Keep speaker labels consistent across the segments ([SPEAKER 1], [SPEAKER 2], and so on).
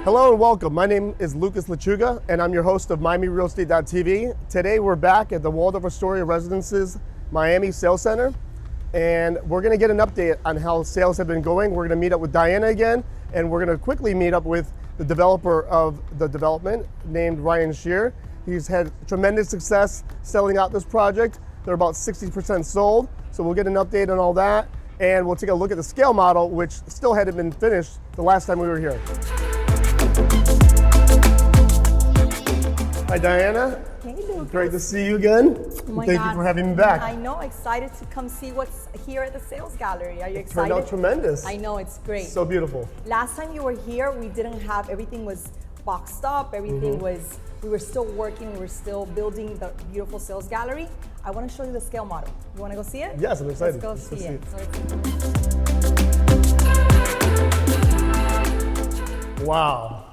[SPEAKER 1] Hello and welcome. My name is Lucas Lechuga and I'm your host of MiamiRealEstate.tv. Today we're back at the Waldorf Astoria Residences Miami Sales Center and we're going to get an update on how sales have been going. We're going to meet up with Daiana again and we're going to quickly meet up with the developer of the development named Ryan Shear. He's had tremendous success selling out this project. They're about 60% sold, so we'll get an update on all that and we'll take a look at the scale model, which still hadn't been finished the last time we were here. Hi, Daiana.
[SPEAKER 2] Hey, Lucas.
[SPEAKER 1] Great to see you again.
[SPEAKER 2] Oh my
[SPEAKER 1] Thank
[SPEAKER 2] God.
[SPEAKER 1] you for having me back.
[SPEAKER 2] I know, excited to come see what's here at the sales gallery. Are you excited?
[SPEAKER 1] Turned out tremendous.
[SPEAKER 2] I know, it's great.
[SPEAKER 1] So beautiful.
[SPEAKER 2] Last time you were here, we didn't have, everything was boxed up, everything was, we were still working, we were still building the beautiful sales gallery. I want to show you the scale model. You want to go see it?
[SPEAKER 1] Yes, I'm excited.
[SPEAKER 2] Let's go see it.
[SPEAKER 1] Wow.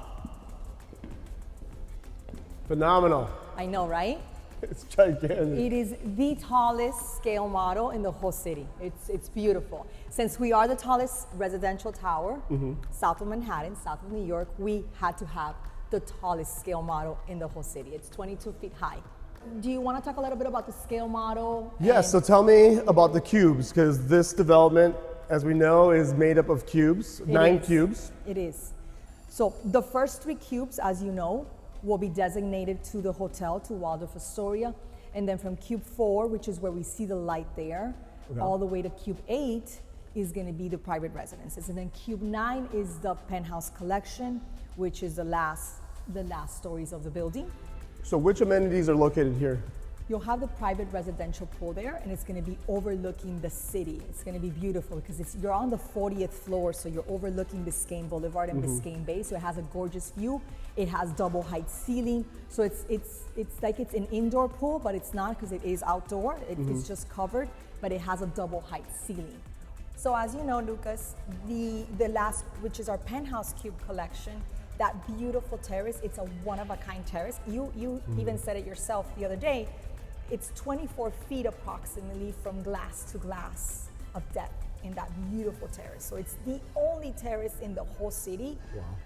[SPEAKER 1] Phenomenal.
[SPEAKER 2] I know, right?
[SPEAKER 1] It's gigantic.
[SPEAKER 2] It is the tallest scale model in the whole city. It's beautiful. Since we are the tallest residential tower, south of Manhattan, south of New York, we had to have the tallest scale model in the whole city. It's 22 feet high. Do you want to talk a little bit about the scale model?
[SPEAKER 1] Yes, so tell me about the cubes, because this development, as we know, is made up of cubes, 9 cubes.
[SPEAKER 2] It is. So the first 3 cubes, as you know, will be designated to the hotel, to Waldorf Astoria. And then from cube 4, which is where we see the light there, all the way to cube 8 is going to be the private residences. And then cube 9 is the penthouse collection, which is the last stories of the building.
[SPEAKER 1] So which amenities are located here?
[SPEAKER 2] You'll have the private residential pool there, and it's going to be overlooking the city. It's going to be beautiful because you're on the 40th floor, so you're overlooking Biscayne Boulevard and Biscayne Bay. So it has a gorgeous view. It has double height ceiling. So it's like it's an indoor pool, but it's not because it is outdoor. It's just covered, but it has a double height ceiling. So as you know, Lucas, the last, which is our penthouse cube collection, that beautiful terrace, it's a one-of-a-kind terrace. You even said it yourself the other day. It's 24 feet approximately from glass to glass of depth in that beautiful terrace. So it's the only terrace in the whole city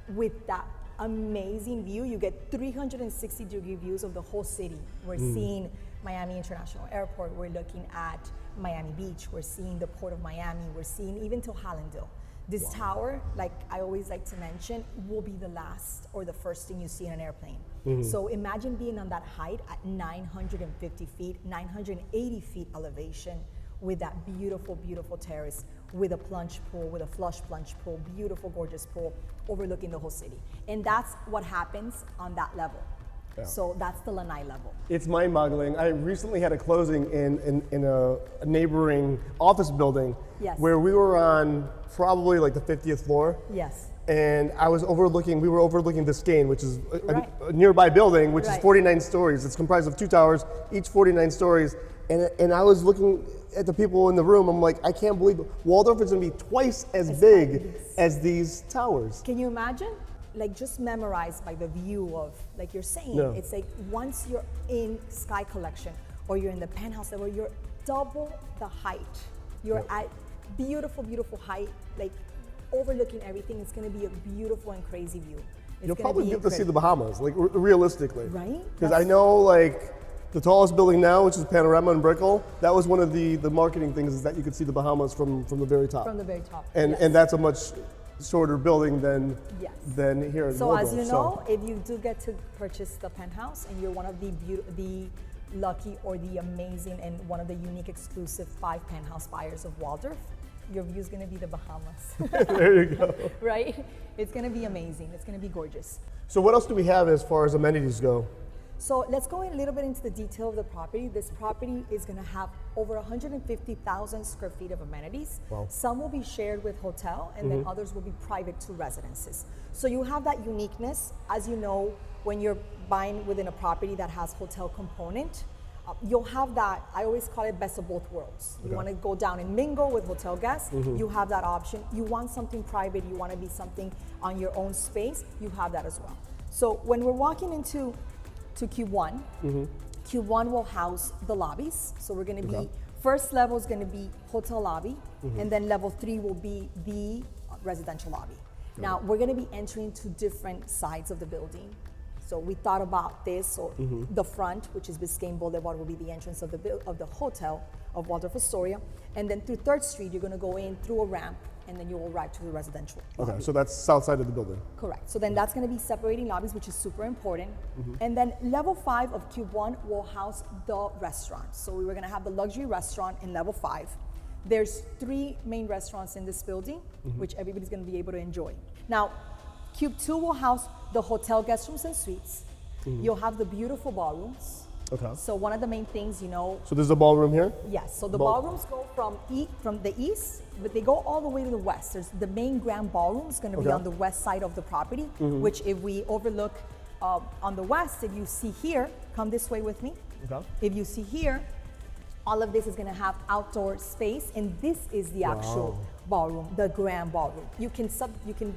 [SPEAKER 2] with that amazing view. You get 360-degree views of the whole city. We're seeing Miami International Airport. We're looking at Miami Beach. We're seeing the Port of Miami. We're seeing even to Hallandale. This tower, like I always like to mention, will be the last or the first thing you see in an airplane. So imagine being on that height at 950 feet, 980 feet elevation with that beautiful, beautiful terrace with a plunge pool, with a flush plunge pool, beautiful, gorgeous pool overlooking the whole city. And that's what happens on that level. So that's the lanai level.
[SPEAKER 1] It's mind-boggling. I recently had a closing in a neighboring office building where we were on probably like the 50th floor.
[SPEAKER 2] Yes.
[SPEAKER 1] And we were overlooking Biscayne, which is a nearby building, which is 49 stories. It's comprised of 2 towers, each 49 stories. And I was looking at the people in the room, I'm like, I can't believe it. Waldorf is gonna be twice as big as these towers.
[SPEAKER 2] Can you imagine? Like just memorized by the view of, like you're saying, it's like once you're in Sky Collection or you're in the penthouse level, you're double the height. You're at beautiful, beautiful height, like overlooking everything. It's gonna be a beautiful and crazy view.
[SPEAKER 1] You'll probably get to see the Bahamas, like realistically.
[SPEAKER 2] Right?
[SPEAKER 1] Because I know like the tallest building now, which is Panorama in Brickell, that was one of the marketing things is that you could see the Bahamas from the very top.
[SPEAKER 2] From the very top,
[SPEAKER 1] and that's a much shorter building than here in
[SPEAKER 2] So
[SPEAKER 1] Waldorf.
[SPEAKER 2] as you know, if you do get to purchase the penthouse and you're one of the lucky or the amazing and one of the unique exclusive 5 penthouse buyers of Waldorf, your view is going to be the Bahamas.
[SPEAKER 1] There you go.
[SPEAKER 2] Right? It's going to be amazing. It's going to be gorgeous.
[SPEAKER 1] So what else do we have as far as amenities go?
[SPEAKER 2] So let's go a little bit into the detail of the property. This property is going to have over 150,000 square feet of amenities.
[SPEAKER 1] Wow.
[SPEAKER 2] Some will be shared with hotel and then others will be private to residences. So you have that uniqueness. As you know, when you're buying within a property that has hotel component, you'll have that, I always call it best of both worlds. You want to go down and mingle with hotel guests, you have that option. You want something private, you want to be something on your own space, you have that as well. So when we're walking into Cube 1, Cube 1 will house the lobbies. So we're going to be, first level is going to be hotel lobby, and then level 3 will be the residential lobby. Now we're going to be entering to different sides of the building. So we thought about this. So the front, which is Biscayne Boulevard, will be the entrance of the hotel of Waldorf Astoria, and then through 3rd Street, you're going to go in through a ramp, and then you will arrive to the residential
[SPEAKER 1] Okay,
[SPEAKER 2] lobby.
[SPEAKER 1] so that's south side of the building.
[SPEAKER 2] Correct. So then that's going to be separating lobbies, which is super important. And then level 5 of Cube 1 will house the restaurant. So we were going to have the luxury restaurant in level 5. There's 3 main restaurants in this building, which everybody's going to be able to enjoy. Now, Cube 2 will house the hotel guest rooms and suites. You'll have the beautiful ballrooms.
[SPEAKER 1] Okay.
[SPEAKER 2] So one of the main things,
[SPEAKER 1] So there's a ballroom here?
[SPEAKER 2] yes. So the ballrooms go from the east, but they go all the way to the west. There's the main grand ballroom is going to be on the west side of the property, which if we overlook on the west, if you see here, come this way with me.
[SPEAKER 1] Okay.
[SPEAKER 2] If you see here, all of this is going to have outdoor space, and this is the actual ballroom, the grand ballroom. You can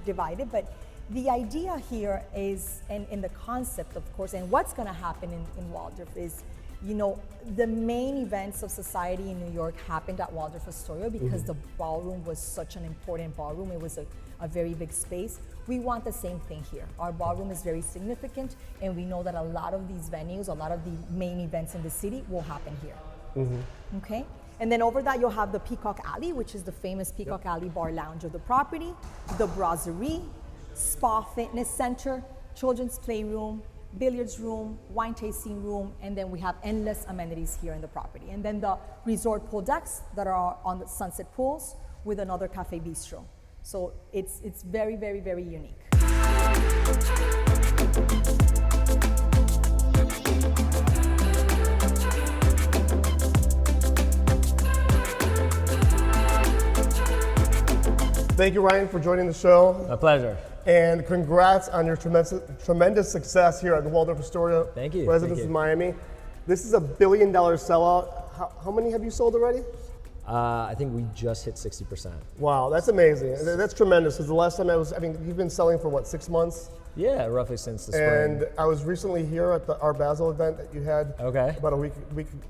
[SPEAKER 2] divide it, but the idea here is, and in the concept, of course, and what's going to happen in Waldorf is, the main events of society in New York happened at Waldorf Astoria because the ballroom was such an important ballroom. It was a very big space. We want the same thing here. Our ballroom is very significant, and we know that a lot of these venues, a lot of the main events in the city will happen here. Okay? And then over that, you'll have the Peacock Alley, which is the famous Peacock Alley bar lounge of the property, the Brasserie, spa fitness center, children's playroom, billiards room, wine tasting room, and then we have endless amenities here in the property. And then the resort pool decks that are on the sunset pools with another cafe bistro. So it's very, very, very unique.
[SPEAKER 1] Thank you, Ryan, for joining the show.
[SPEAKER 3] A pleasure.
[SPEAKER 1] And congrats on your tremendous success here at the Waldorf Astoria Residences Miami. This is $1 billion sellout. How many have you sold already?
[SPEAKER 3] I think we just hit 60%.
[SPEAKER 1] Wow, that's amazing. That's tremendous. Because the last time you've been selling for what, 6 months?
[SPEAKER 3] Yeah, roughly since the spring.
[SPEAKER 1] And I was recently here at the Art Basel event that you had about a week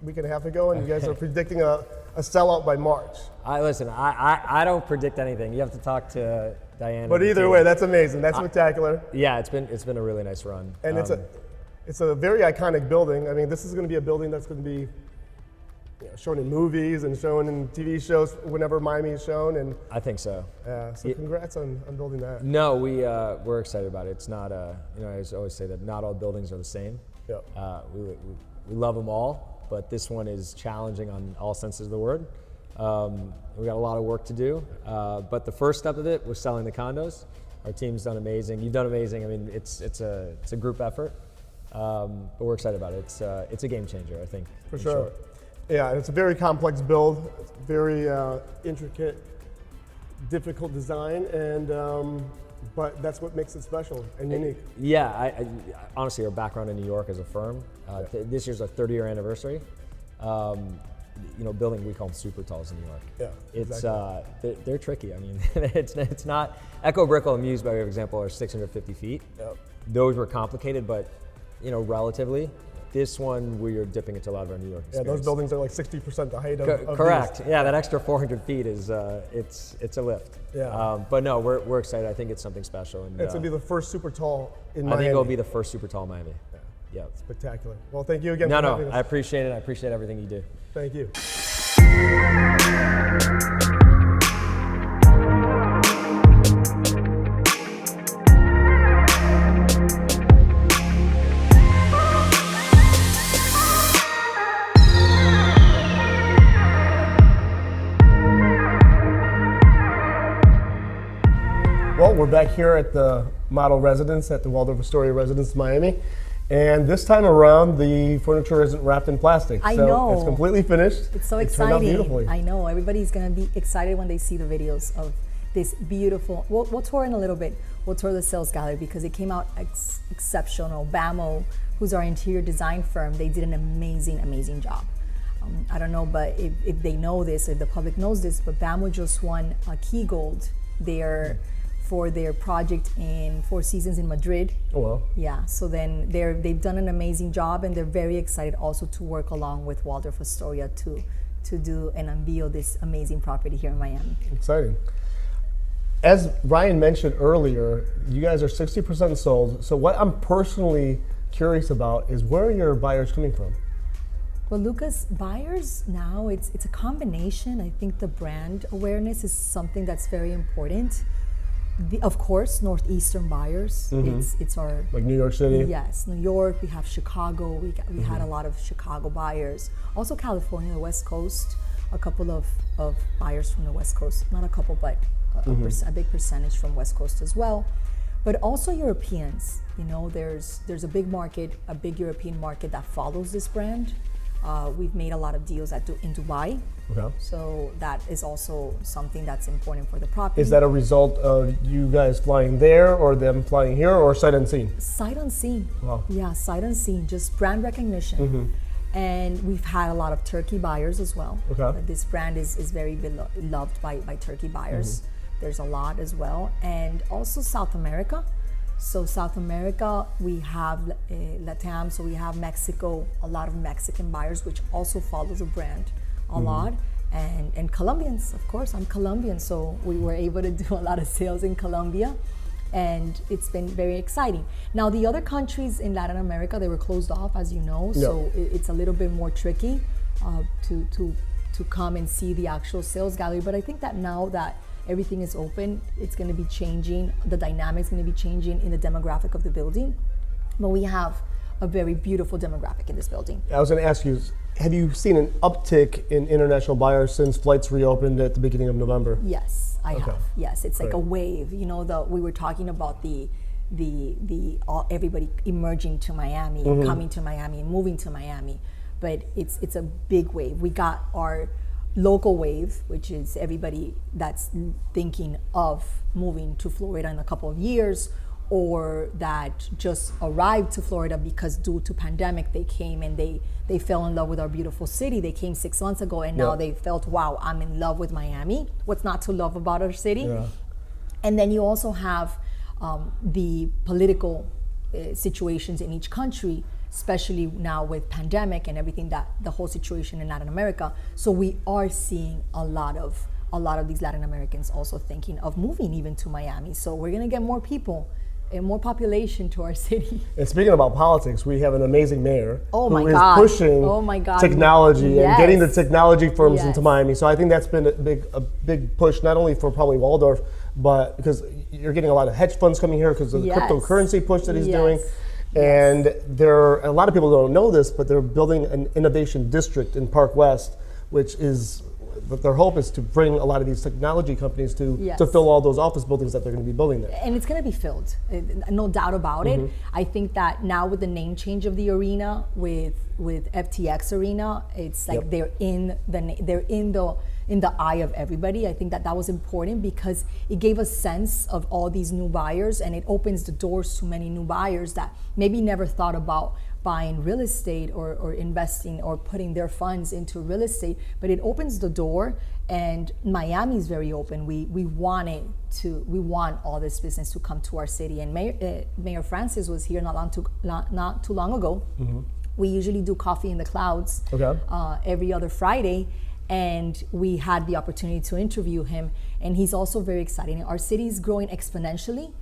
[SPEAKER 1] and a half ago, and you guys are predicting a sellout by March.
[SPEAKER 3] Listen, I don't predict anything. You have to talk to Daiana.
[SPEAKER 1] But either way, that's amazing. That's spectacular.
[SPEAKER 3] Yeah, it's been a really nice run.
[SPEAKER 1] And it's a very iconic building. I mean, this is going to be a building that's going to be shown in movies and shown in TV shows whenever Miami is shown. And
[SPEAKER 3] I think so.
[SPEAKER 1] So congrats on building that.
[SPEAKER 3] No, we're excited about it. It's not I always say that not all buildings are the same.
[SPEAKER 1] Yep.
[SPEAKER 3] We love them all, but this one is challenging on all senses of the word. We got a lot of work to do, but the first step of it was selling the condos. Our team's done amazing. You've done amazing. I mean, it's a group effort, but we're excited about it. It's a game changer, I think.
[SPEAKER 1] For sure. Short. Yeah, it's a very complex build. It's very intricate, difficult design, and but that's what makes it special and unique.
[SPEAKER 3] Yeah, I honestly, our background in New York as a firm. This year's our 30-year anniversary. Building, we call them super talls in New York.
[SPEAKER 1] Yeah,
[SPEAKER 3] it's
[SPEAKER 1] exactly.
[SPEAKER 3] They're tricky. I mean, it's not. Echo Brickell and Muse, by way of example, are 650 feet.
[SPEAKER 1] Yep.
[SPEAKER 3] Those were complicated, but relatively. This one, we're dipping into a lot of our New York experience.
[SPEAKER 1] Yeah, those buildings are like 60% the height of
[SPEAKER 3] correct.
[SPEAKER 1] These.
[SPEAKER 3] Yeah, that extra 400 feet is it's a lift.
[SPEAKER 1] Yeah.
[SPEAKER 3] But no, we're excited. I think it's something special. And
[SPEAKER 1] it's gonna be the first super tall in Miami.
[SPEAKER 3] I think it'll be the first super tall in Miami. Yeah.
[SPEAKER 1] Spectacular. Well, thank you again.
[SPEAKER 3] No, I appreciate it. I appreciate everything you do.
[SPEAKER 1] Thank you. Well, we're back here at the model residence at the Waldorf Astoria Residences Miami. And this time around, the furniture isn't wrapped in plastic.
[SPEAKER 2] I know.
[SPEAKER 1] It's completely finished.
[SPEAKER 2] It's so
[SPEAKER 1] exciting. Turned out beautifully.
[SPEAKER 2] I know. Everybody's going to be excited when they see the videos of this beautiful. We'll tour in a little bit. We'll tour the sales gallery because it came out exceptional. BAMO, who's our interior design firm, they did an amazing, amazing job. I don't know, but if they know this, if the public knows this, but BAMO just won a Key Gold for their project in Four Seasons in Madrid.
[SPEAKER 1] Oh, wow.
[SPEAKER 2] Yeah, so then they've done an amazing job, and they're very excited also to work along with Waldorf Astoria to, to do and unveil this amazing property here in Miami.
[SPEAKER 1] Exciting. As Ryan mentioned earlier, you guys are 60% sold. So what I'm personally curious about is where are your buyers coming from?
[SPEAKER 2] Well, Lucas, buyers now, it's a combination. I think the brand awareness is something that's very important. Of course, Northeastern buyers. It's our,
[SPEAKER 1] Like New York City?
[SPEAKER 2] yes, New York. We have Chicago. We had a lot of Chicago buyers. Also California, the West Coast. A couple of buyers from the West Coast. Not a couple, but a big percentage from West Coast as well. But also Europeans. You know, there's a big market, a big European market that follows this brand. We've made a lot of deals in Dubai.
[SPEAKER 1] Okay.
[SPEAKER 2] So that is also something that's important for the property.
[SPEAKER 1] Is that a result of you guys flying there or them flying here or sight unseen?
[SPEAKER 2] Sight unseen?
[SPEAKER 1] Wow.
[SPEAKER 2] Yeah, sight unseen, just brand recognition. And we've had a lot of Turkey buyers as well.
[SPEAKER 1] Okay.
[SPEAKER 2] This brand is very loved by Turkey buyers. There's a lot as well. And also South America. So South America, we have LATAM, so we have Mexico, a lot of Mexican buyers, which also follow the brand a lot. And Colombians, of course, I'm Colombian, so we were able to do a lot of sales in Colombia, and it's been very exciting. Now, the other countries in Latin America, they were closed off, as you know, so it's a little bit more tricky to come and see the actual sales gallery. But I think that now that everything is open, it's going to be changing. The dynamics going to be changing in the demographic of the building. But we have a very beautiful demographic in this building.
[SPEAKER 1] I was going to ask you, have you seen an uptick in international buyers since flights reopened at the beginning of November?
[SPEAKER 2] Yes, I have. Yes, it's like
[SPEAKER 1] Great.
[SPEAKER 2] a wave. You know, we were talking about everybody emerging to Miami, and coming to Miami, and moving to Miami. But it's a big wave. We got our local wave, which is everybody that's thinking of moving to Florida in a couple of years, or that just arrived to Florida because due to pandemic they came and they fell in love with our beautiful city. They came 6 months ago and now they felt, wow, I'm in love with Miami. What's not to love about our city? Yeah. And then you also have the political situations in each country, especially now with pandemic and everything, that the whole situation in Latin America. So we are seeing a lot of these Latin Americans also thinking of moving even to Miami. So we're gonna get more people and more population to our city.
[SPEAKER 1] And speaking about politics, we have an amazing mayor who is pushing technology and getting the technology firms into Miami. So I think that's been a big push, not only for probably Waldorf, but because you're getting a lot of hedge funds coming here because of the cryptocurrency push that he's doing. And a lot of people don't know this, but they're building an innovation district in Park West, which is, their hope is to bring a lot of these technology companies to fill all those office buildings that they're going to be building there.
[SPEAKER 2] And it's going to be filled, no doubt about it. I think that now with the name change of the arena, with FTX Arena, it's like they're in the eye of everybody. I think that was important because it gave a sense of all these new buyers, and it opens the doors to many new buyers that maybe never thought about buying real estate or investing or putting their funds into real estate, but it opens the door. And Miami is very open. We want all this business to come to our city. And Mayor Francis was here not too long ago. We usually do Coffee in the Clouds every other Friday, and we had the opportunity to interview him, and he's also very exciting. Our city is growing exponentially.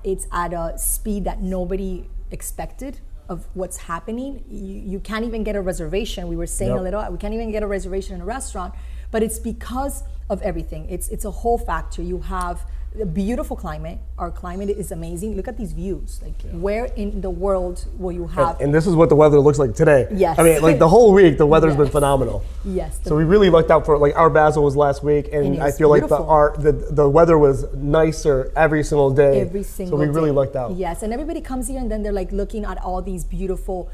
[SPEAKER 2] It's at a speed that nobody expected of what's happening. You can't even get a reservation. We were saying we can't even get a reservation in a restaurant, but it's because of everything. It's a whole factor. You have a beautiful climate. Our climate is amazing. Look at these views. Like, where in the world will you have? And
[SPEAKER 1] this is what the weather looks like today.
[SPEAKER 2] Yes.
[SPEAKER 1] I mean, like the whole week, the weather's been phenomenal.
[SPEAKER 2] Yes.
[SPEAKER 1] So we really lucked out for, like, our Basel was last week, and I feel beautiful. Like the weather was nicer every single day.
[SPEAKER 2] Every single day.
[SPEAKER 1] So we really lucked out.
[SPEAKER 2] Yes, and everybody comes here and then they're like looking at all these beautiful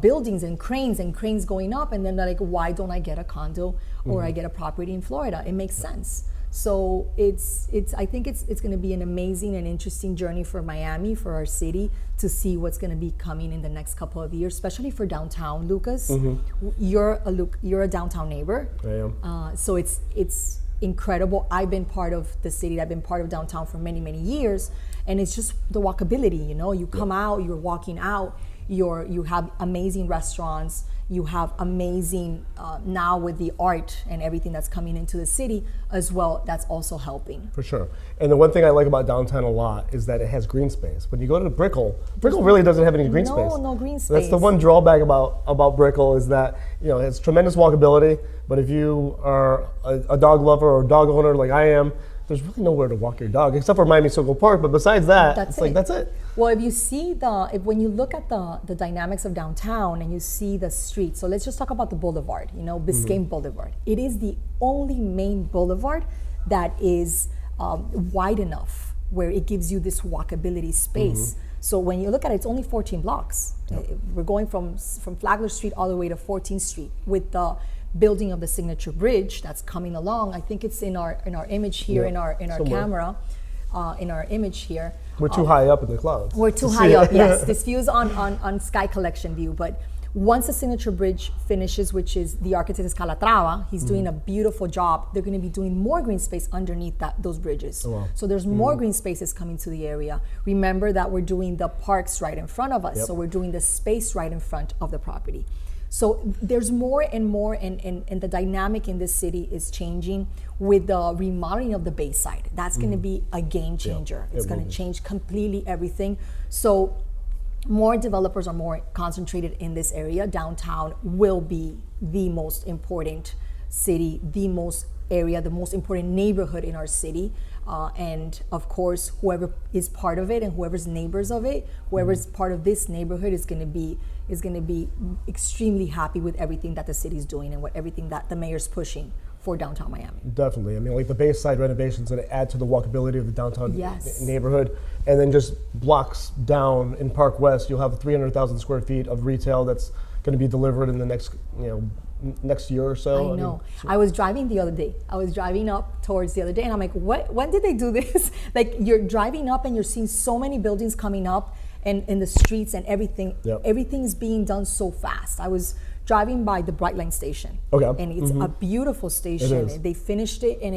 [SPEAKER 2] buildings and cranes going up, and then they're like, why don't I get a condo or I get a property in Florida? It makes sense. So I think it's going to be an amazing and interesting journey for Miami, for our city, to see what's going to be coming in the next couple of years, especially for downtown, Lucas. You're a downtown neighbor.
[SPEAKER 1] I am.
[SPEAKER 2] So it's incredible. I've been part of the city. I've been part of downtown for many, many years, and it's just the walkability. You know, you come out, you're walking out. You have amazing restaurants. You have amazing, now with the art and everything that's coming into the city as well, that's also helping.
[SPEAKER 1] For sure. And the one thing I like about downtown a lot is that it has green space. When you go to Brickell really doesn't have any green space.
[SPEAKER 2] No green space.
[SPEAKER 1] That's the one drawback about Brickell, is that, you know, it's tremendous walkability, but if you are a dog lover or dog owner like I am, there's really nowhere to walk your dog except for Miami Circle Park. But besides that, that's it.
[SPEAKER 2] Well, if you see when you look at the dynamics of downtown and you see the streets, so let's just talk about the boulevard, you know, Biscayne Boulevard. It is the only main boulevard that is wide enough where it gives you this walkability space. So when you look at it, it's only 14 blocks. We're going from Flagler Street all the way to 14th Street with the building of the Signature Bridge that's coming along. I think it's in our image here, in our camera, in our image here.
[SPEAKER 1] We're too high up in the clouds.
[SPEAKER 2] We're too high up, yes. This view's on Sky Collection view, but once the Signature Bridge finishes, which is the architect is Calatrava, he's doing a beautiful job. They're going to be doing more green space underneath those bridges. Oh, wow. So there's more green spaces coming to the area. Remember that we're doing the parks right in front of us, so we're doing the space right in front of the property. So there's more and more, and the dynamic in this city is changing with the remodeling of the Bayside. That's going to be a game changer. It's going to change completely everything. So more developers are more concentrated in this area. Downtown will be the most important city, the most important neighborhood in our city. And of course, whoever is part of it and whoever's neighbors of it, whoever's part of this neighborhood is going to be extremely happy with everything that the city's doing and everything that the mayor's pushing for downtown Miami. Definitely.
[SPEAKER 1] I mean, like the Bayside renovation's going to add to the walkability of the downtown neighborhood. And then just blocks down in Park West, you'll have 300,000 square feet of retail that's going to be delivered in the next year or so.
[SPEAKER 2] I know. I was driving the other day. I was driving up towards the other day, and I'm like, when did they do this? Like, you're driving up and you're seeing so many buildings coming up and in the streets and everything. Everything's being done so fast. I was driving by the Brightline station. And it's a beautiful station. They finished it, and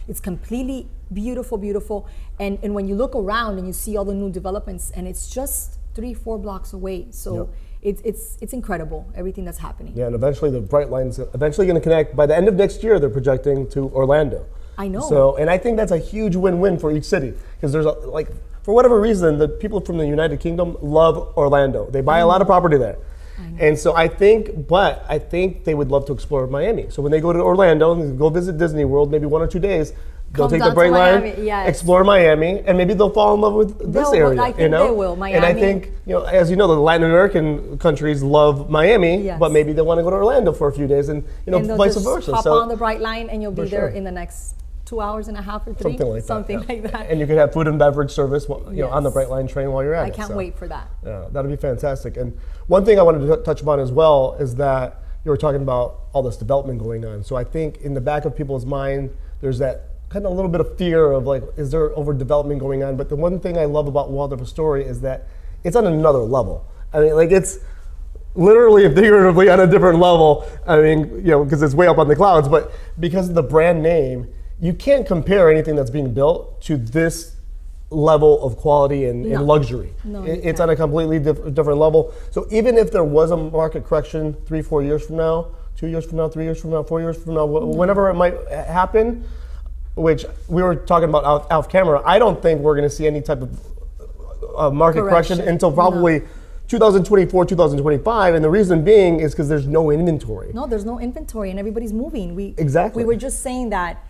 [SPEAKER 2] it's completely beautiful. And when you look around and you see all the new developments, and it's just 3-4 blocks away. So it's incredible, everything that's happening.
[SPEAKER 1] Yeah, and eventually the Brightline's eventually going to connect. By the end of next year, they're projecting to Orlando.
[SPEAKER 2] I know.
[SPEAKER 1] So, and I think that's a huge win-win for each city, because there's for whatever reason, the people from the United Kingdom love Orlando. They buy a lot of property there. And so I think they would love to explore Miami. So when they go to Orlando and go visit Disney World, maybe 1 or 2 days, they'll take the Brightline, explore Miami, and maybe they'll fall in love with this area.
[SPEAKER 2] I think they will. Miami.
[SPEAKER 1] And I think, as you know, the Latin American countries love Miami, but maybe they want to go to Orlando for a few days, and vice versa.
[SPEAKER 2] Hop on the Brightline, and you'll be there in the next 2 hours and a half or 3, something like that.
[SPEAKER 1] And you could have food and beverage service, on the Brightline train while you're at it.
[SPEAKER 2] I can't wait for that.
[SPEAKER 1] Yeah, that'll be fantastic. And one thing I wanted to touch upon as well is that you were talking about all this development going on. So I think in the back of people's mind, there's that kind of a little bit of fear of is there overdevelopment going on? But the one thing I love about Waldorf Astoria is that it's on another level. I mean, it's literally and figuratively on a different level. I mean, because it's way up on the clouds, but because of the brand name, you can't compare anything that's being built to this level of quality and luxury. It's on a completely different level. So even if there was a market correction 3-4 years from now, 2 years from now, 3 years from now, 4 years from now, whenever it might happen, which we were talking about off camera, I don't think we're going to see any type of market correction until probably 2024, 2025, and the reason being is because there's no inventory.
[SPEAKER 2] No, there's no inventory, and everybody's moving. We were just saying that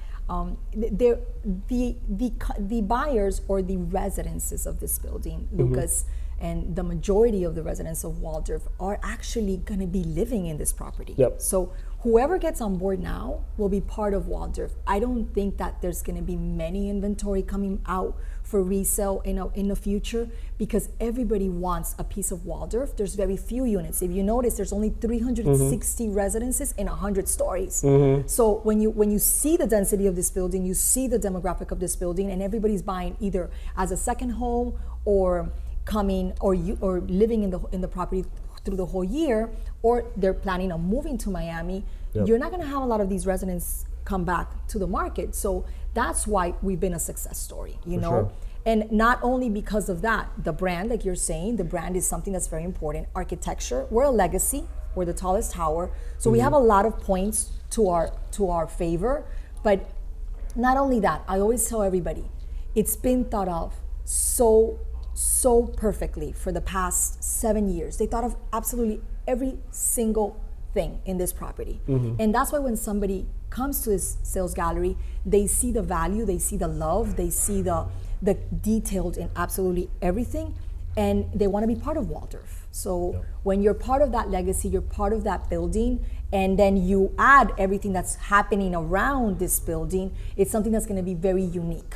[SPEAKER 2] the buyers or the residences of this building, Lucas, and the majority of the residents of Waldorf are actually going to be living in this property. So whoever gets on board now will be part of Waldorf. I don't think that there's going to be many inventory coming out for resale in the future, because everybody wants a piece of Waldorf. There's very few units. If you notice, there's only 360 residences in 100 stories. So when you see the density of this building, you see the demographic of this building, and everybody's buying either as a second home or coming or living in the property through the whole year, or they're planning on moving to Miami. You're not going to have a lot of these residents come back to the market. So that's why we've been a success story, And not only because of that, the brand, like you're saying, the brand is something that's very important. Architecture, we're a legacy. We're the tallest tower. So we have a lot of points to our favor. But not only that, I always tell everybody, it's been thought of so perfectly for the past 7 years. They thought of absolutely every single thing in this property. And that's why when somebody comes to this sales gallery, they see the value, they see the love, they see the detailed in absolutely everything, and they want to be part of Waldorf. So when you're part of that legacy, you're part of that building, and then you add everything that's happening around this building, it's something that's going to be very unique.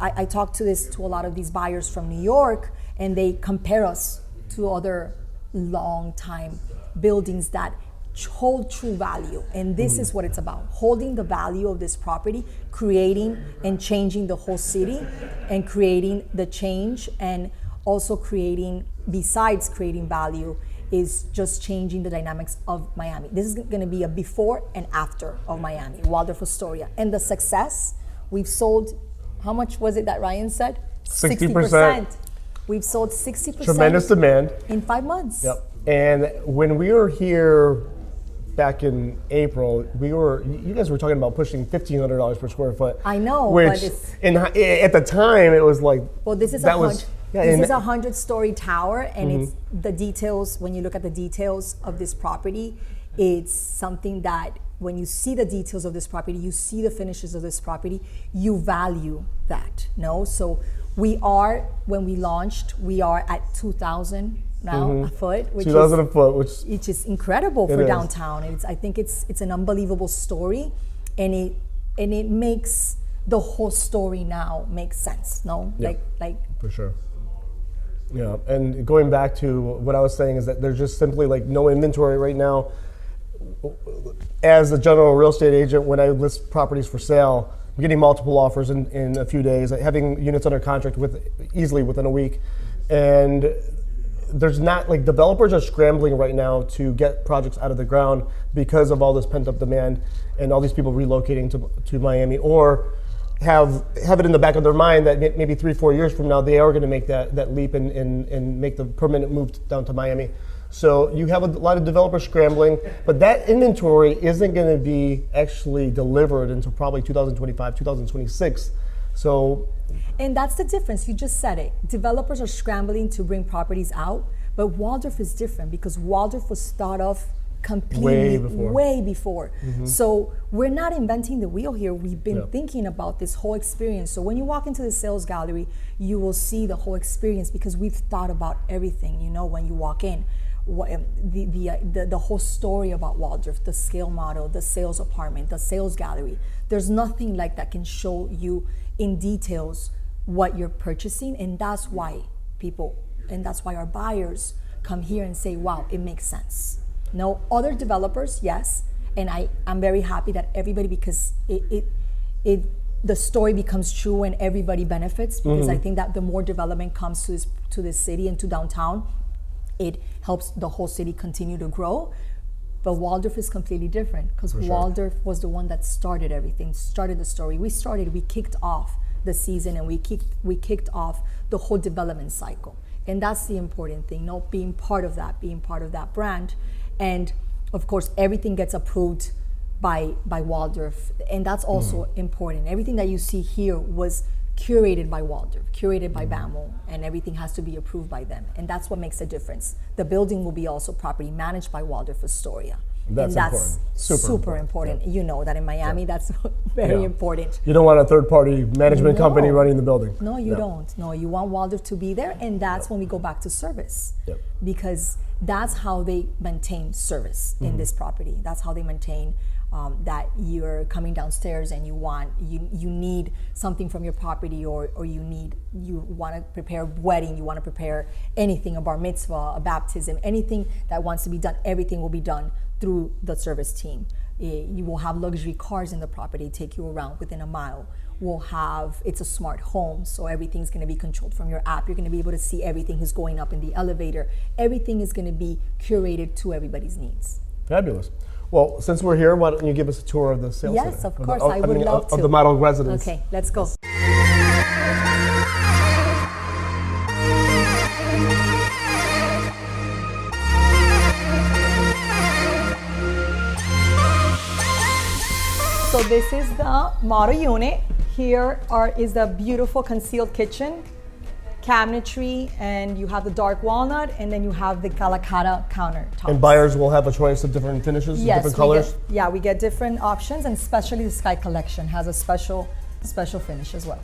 [SPEAKER 2] I talk to a lot of these buyers from New York, and they compare us to other long time buildings that hold true value. And this is what it's about: holding the value of this property, creating and changing the whole city, and creating the change, and also creating, besides creating value, is just changing the dynamics of Miami. This is going to be a before and after of Miami, Waldorf Astoria. And the success, we've sold, how much was it that Ryan said?
[SPEAKER 1] 60%.
[SPEAKER 2] We've sold 60%.
[SPEAKER 1] Tremendous demand.
[SPEAKER 2] In 5 months.
[SPEAKER 1] Yep. And when we were here back in April, you guys were talking about pushing $1,500 per square foot.
[SPEAKER 2] I know,
[SPEAKER 1] which
[SPEAKER 2] but it's,
[SPEAKER 1] at the time it was like,
[SPEAKER 2] well, this is
[SPEAKER 1] this
[SPEAKER 2] is a 100-story tower, and it's the details. When you look at the details of this property, it's something that when you see the details of this property, you see the finishes of this property, you value that. No, so when we launched, we are at 2,000 now a foot, which
[SPEAKER 1] 2,000 a foot,
[SPEAKER 2] which is incredible for downtown. I think it's an unbelievable story, and it makes the whole story now make sense. No, like
[SPEAKER 1] for sure. Yeah, and going back to what I was saying is that there's just simply like no inventory right now. As a general real estate agent, when I list properties for sale, I'm getting multiple offers in a few days, having units under contract easily within a week. And there's not, like, developers are scrambling right now to get projects out of the ground because of all this pent up demand and all these people relocating to Miami, or have it in the back of their mind that maybe 3-4 years from now they are going to make that leap and make the permanent move down to Miami. So you have a lot of developers scrambling, but that inventory isn't going to be actually delivered until probably 2025, 2026. So,
[SPEAKER 2] and that's the difference. You just said it. Developers are scrambling to bring properties out, but Waldorf is different because Waldorf was thought of completely way before. So we're not inventing the wheel here. We've been thinking about this whole experience. So when you walk into the sales gallery, you will see the whole experience because we've thought about everything. You know, when you walk in, the whole story about Waldorf, the scale model, the sales apartment, the sales gallery. There's nothing like that can show you in details what you're purchasing, and that's why our buyers come here and say, wow, it makes sense. No other developers, yes, and I'm very happy that everybody, because the story becomes true and everybody benefits, because I think that the more development comes to this city and to downtown, it helps the whole city continue to grow. But Waldorf is completely different because Waldorf was the one that started everything, started the story. We kicked off the season, and we kicked off the whole development cycle. And that's the important thing, being part of that brand. And of course, everything gets approved by Waldorf, and that's also important. Everything that you see here was curated by Waldorf, curated by BAMO, and everything has to be approved by them. And that's what makes a difference. The building will be also property managed by Waldorf Astoria.
[SPEAKER 1] That's
[SPEAKER 2] important. Super important. Yeah. You know that in Miami, that's very important.
[SPEAKER 1] You don't want a third-party management company running the building.
[SPEAKER 2] No, you don't. No, you want Waldorf to be there, and that's when we go back to service. Because that's how they maintain service in this property. That's how they maintain that you're coming downstairs and you need something from your property, or you want to prepare a wedding, you want to prepare anything, a bar mitzvah, a baptism, anything that wants to be done, everything will be done through the service team. You will have luxury cars in the property, take you around within a mile. It's a smart home, so everything's going to be controlled from your app. You're going to be able to see everything who's going up in the elevator. Everything is going to be curated to everybody's needs.
[SPEAKER 1] Fabulous. Well, since we're here, why don't you give us a tour of the sales center?
[SPEAKER 2] Yes, of course, I would love to.
[SPEAKER 1] Of the model residence.
[SPEAKER 2] Okay, let's go. So this is the model unit. Here is the beautiful concealed kitchen, cabinetry, and you have the dark walnut, and then you have the Calacatta countertop.
[SPEAKER 1] And buyers will have a choice of different finishes, different colors?
[SPEAKER 2] We get different options, and especially the Sky Collection has a special finish as well.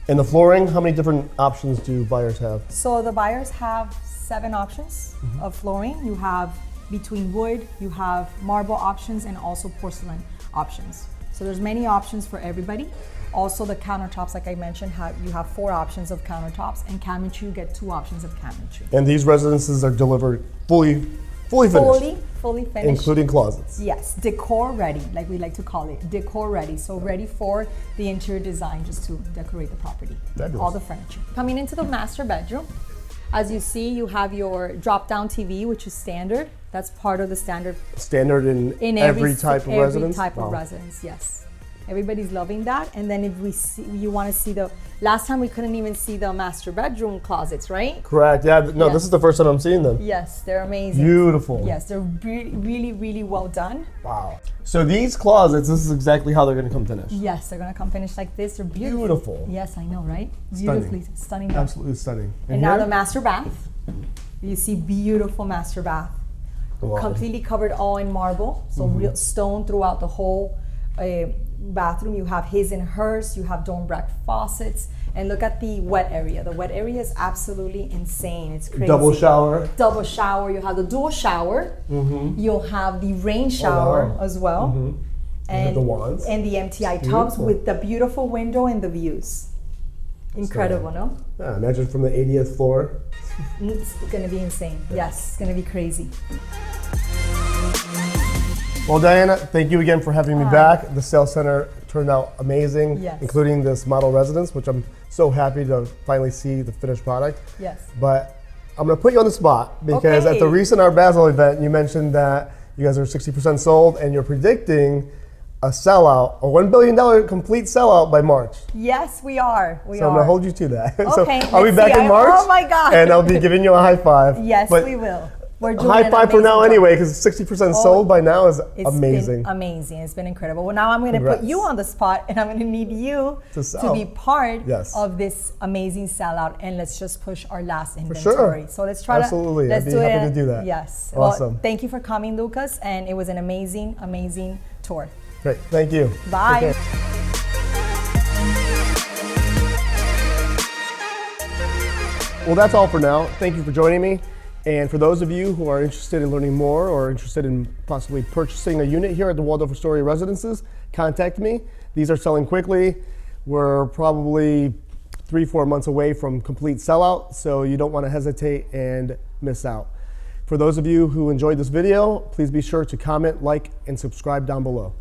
[SPEAKER 1] And the flooring, how many different options do buyers have?
[SPEAKER 2] So the buyers have 7 options of flooring. You have between wood, you have marble options, and also porcelain options. So there's many options for everybody. Also the countertops, like I mentioned, you have 4 options of countertops, and cabinetry, you get 2 options of cabinetry.
[SPEAKER 1] And these residences are delivered fully finished?
[SPEAKER 2] Fully finished.
[SPEAKER 1] Including closets?
[SPEAKER 2] Yes, decor ready, like we like to call it, decor ready. So ready for the interior design, just to decorate the property.
[SPEAKER 1] Fabulous.
[SPEAKER 2] All the furniture. Coming into the master bedroom, as you see, you have your drop-down TV, which is standard. That's part of the standard.
[SPEAKER 1] Standard in every type of residence?
[SPEAKER 2] Every type of residence, yes. Everybody's loving that. And then if you want to see last time we couldn't even see the master bedroom closets, right?
[SPEAKER 1] Correct, yeah. No,
[SPEAKER 2] Yes.
[SPEAKER 1] This is the first time I'm seeing them.
[SPEAKER 2] Yes, they're amazing.
[SPEAKER 1] Beautiful.
[SPEAKER 2] Yes, they're really, really well done.
[SPEAKER 1] Wow. So these closets, this is exactly how they're going to come finished?
[SPEAKER 2] Yes, they're going to come finished like this. They're beautiful.
[SPEAKER 1] Beautiful.
[SPEAKER 2] Yes, I know, right?
[SPEAKER 1] Stunning.
[SPEAKER 2] Beautifully stunning.
[SPEAKER 1] Absolutely stunning.
[SPEAKER 2] And now
[SPEAKER 1] here?
[SPEAKER 2] the master bath. You see beautiful master bath.
[SPEAKER 1] Wow.
[SPEAKER 2] Completely covered all in marble. So real stone throughout the whole bathroom. You have his and hers. You have dome black faucets. And look at the wet area. The wet area is absolutely insane. It's crazy.
[SPEAKER 1] Double shower.
[SPEAKER 2] Double shower. You have the dual shower. You'll have the rain shower as well. And
[SPEAKER 1] the wands.
[SPEAKER 2] And the MTI tubs
[SPEAKER 1] Beautiful.
[SPEAKER 2] with the beautiful window and the views. Incredible, no?
[SPEAKER 1] Yeah, imagine from the 80th floor.
[SPEAKER 2] It's gonna be insane. Yes, it's gonna be crazy.
[SPEAKER 1] Well, Diana, thank you again for having me back. The sales center turned out amazing,
[SPEAKER 2] Yes.
[SPEAKER 1] including this model residence, which I'm so happy to finally see the finished product.
[SPEAKER 2] Yes.
[SPEAKER 1] But I'm going to put you on the spot because at the
[SPEAKER 2] Okay.
[SPEAKER 1] recent Art Basel event, you mentioned that you guys are 60% sold and you're predicting a sellout, a $1 billion complete sellout by March.
[SPEAKER 2] Yes, we are. We
[SPEAKER 1] So I'm
[SPEAKER 2] are.
[SPEAKER 1] going to hold you to that. So
[SPEAKER 2] Okay,
[SPEAKER 1] I'll be
[SPEAKER 2] let's
[SPEAKER 1] back
[SPEAKER 2] see.
[SPEAKER 1] in March.
[SPEAKER 2] Oh my God.
[SPEAKER 1] And I'll be giving you a high five.
[SPEAKER 2] Yes,
[SPEAKER 1] But
[SPEAKER 2] we will. We're doing
[SPEAKER 1] high
[SPEAKER 2] an
[SPEAKER 1] five for now
[SPEAKER 2] amazing job.
[SPEAKER 1] anyway, because 60% sold by now is
[SPEAKER 2] It's
[SPEAKER 1] amazing.
[SPEAKER 2] been amazing. It's been incredible. Well, now I'm going to
[SPEAKER 1] Congrats.
[SPEAKER 2] put you on the spot, and I'm going to need you
[SPEAKER 1] To
[SPEAKER 2] to
[SPEAKER 1] sell.
[SPEAKER 2] be part
[SPEAKER 1] Yes.
[SPEAKER 2] of this amazing sellout. And let's just push our last
[SPEAKER 1] sure.
[SPEAKER 2] inventory. So let's try
[SPEAKER 1] Absolutely.
[SPEAKER 2] to.
[SPEAKER 1] I'd be happy to do that.
[SPEAKER 2] Yes.
[SPEAKER 1] Awesome.
[SPEAKER 2] Well, thank you for coming, Lucas, and it was an amazing, amazing tour.
[SPEAKER 1] Great. Thank you.
[SPEAKER 2] Bye.
[SPEAKER 1] Take care. Well, that's all for now. Thank you for joining me. And for those of you who are interested in learning more or interested in possibly purchasing a unit here at the Waldorf Astoria Residences, contact me. These are selling quickly. We're probably 3-4 months away from complete sellout, so you don't want to hesitate and miss out. For those of you who enjoyed this video, please be sure to comment, like, and subscribe down below.